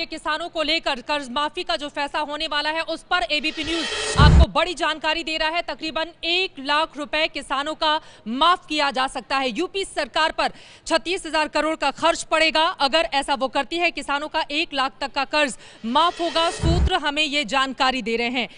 के किसानों को लेकर कर्ज माफी का जो फैसला होने वाला है उस पर एबीपी न्यूज आपको बड़ी जानकारी दे रहा है। तकरीबन 1 लाख रुपए किसानों का माफ किया जा सकता है। यूपी सरकार पर 36,000 करोड़ का खर्च पड़ेगा। अगर ऐसा वो करती है, किसानों का 1 लाख तक का कर्ज माफ होगा। सूत्र हमें ये जानकारी दे रहे हैं।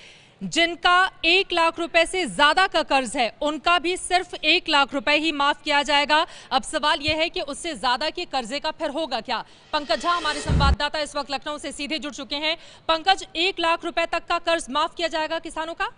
जिनका 1 लाख रुपए से ज्यादा का कर्ज है उनका भी सिर्फ 1 लाख रुपए ही माफ किया जाएगा। अब सवाल यह है कि उससे ज्यादा के कर्जे का फिर होगा क्या। पंकज झा हमारे संवाददाता इस वक्त लखनऊ से सीधे जुड़ चुके हैं। पंकज, 1 लाख रुपए तक का कर्ज माफ किया जाएगा किसानों का?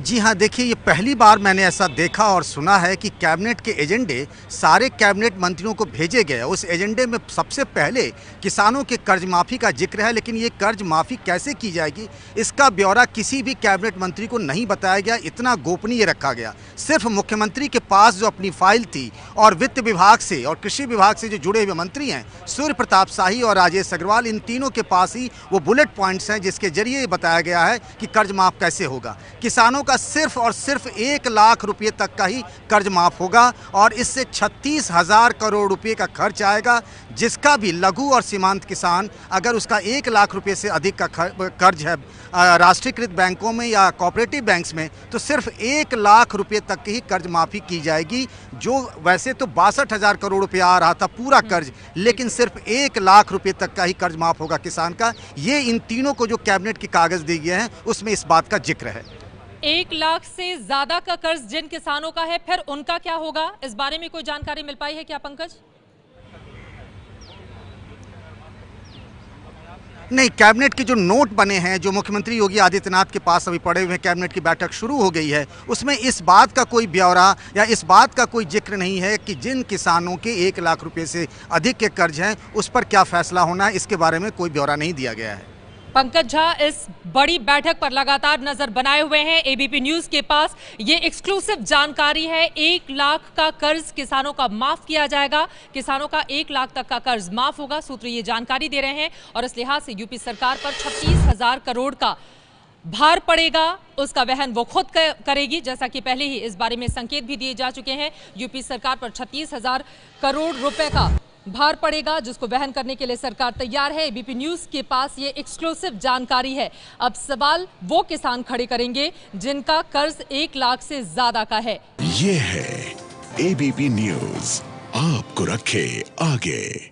जी हाँ, देखिए, ये पहली बार मैंने ऐसा देखा और सुना है कि कैबिनेट के एजेंडे सारे कैबिनेट मंत्रियों को भेजे गए। उस एजेंडे में सबसे पहले किसानों के कर्ज माफ़ी का जिक्र है, लेकिन ये कर्ज माफ़ी कैसे की जाएगी इसका ब्यौरा किसी भी कैबिनेट मंत्री को नहीं बताया गया। इतना गोपनीय रखा गया। सिर्फ मुख्यमंत्री के पास जो अपनी फाइल थी और वित्त विभाग से और कृषि विभाग से जो जुड़े हुए मंत्री हैं, सूर्य प्रताप शाही और राजेश अग्रवाल, इन तीनों के पास ही वो बुलेट पॉइंट्स हैं जिसके जरिए बताया गया है कि कर्ज माफ़ कैसे होगा। किसानों का सिर्फ और सिर्फ 1 लाख रुपए तक का ही कर्ज माफ होगा और इससे 36,000 करोड़ रुपए का खर्च आएगा। जिसका भी लघु और सीमांत किसान, अगर उसका 1 लाख रुपए से अधिक का कर्ज है राष्ट्रीयकृत बैंकों में या कोऑपरेटिव बैंक्स में, तो सिर्फ 1 लाख रुपए तक की ही कर्ज माफी की जाएगी। जो वैसे तो 62,000 करोड़ रुपया आ रहा था पूरा कर्ज, लेकिन सिर्फ 1 लाख रुपए तक का ही कर्ज माफ होगा किसान का। ये इन तीनों को जो कैबिनेट के कागज दिए गए हैं उसमें इस बात का जिक्र है। 1 लाख से ज्यादा का कर्ज जिन किसानों का है, फिर उनका क्या होगा? इस बारे में कोई जानकारी मिल पाई है क्या पंकज? नहीं, कैबिनेट के जो नोट बने हैं, जो मुख्यमंत्री योगी आदित्यनाथ के पास अभी पड़े हुए हैं, कैबिनेट की बैठक शुरू हो गई है, उसमें इस बात का कोई ब्यौरा या इस बात का कोई जिक्र नहीं है कि जिन किसानों के 1 लाख रुपए से अधिक के कर्ज हैं उस पर क्या फैसला होना है। इसके बारे में कोई ब्यौरा नहीं दिया गया है। पंकज झा इस बड़ी बैठक पर लगातार नजर बनाए हुए हैं एबीपी न्यूज के पास। ये एक्सक्लूसिव जानकारी है। 1 लाख का कर्ज किसानों का माफ किया जाएगा। किसानों का 1 लाख तक का कर्ज माफ होगा। सूत्र ये जानकारी दे रहे हैं और इस लिहाज से यूपी सरकार पर 36,000 करोड़ का भार पड़ेगा। उसका वहन वो खुद करेगी, जैसा कि पहले ही इस बारे में संकेत भी दिए जा चुके हैं। यूपी सरकार पर 36,000 करोड़ रुपए का भार पड़ेगा, जिसको वहन करने के लिए सरकार तैयार है। एबीपी न्यूज के पास ये एक्सक्लूसिव जानकारी है। अब सवाल वो किसान खड़े करेंगे जिनका कर्ज 1 लाख से ज्यादा का है। ये है एबीपी न्यूज, आपको रखे आगे।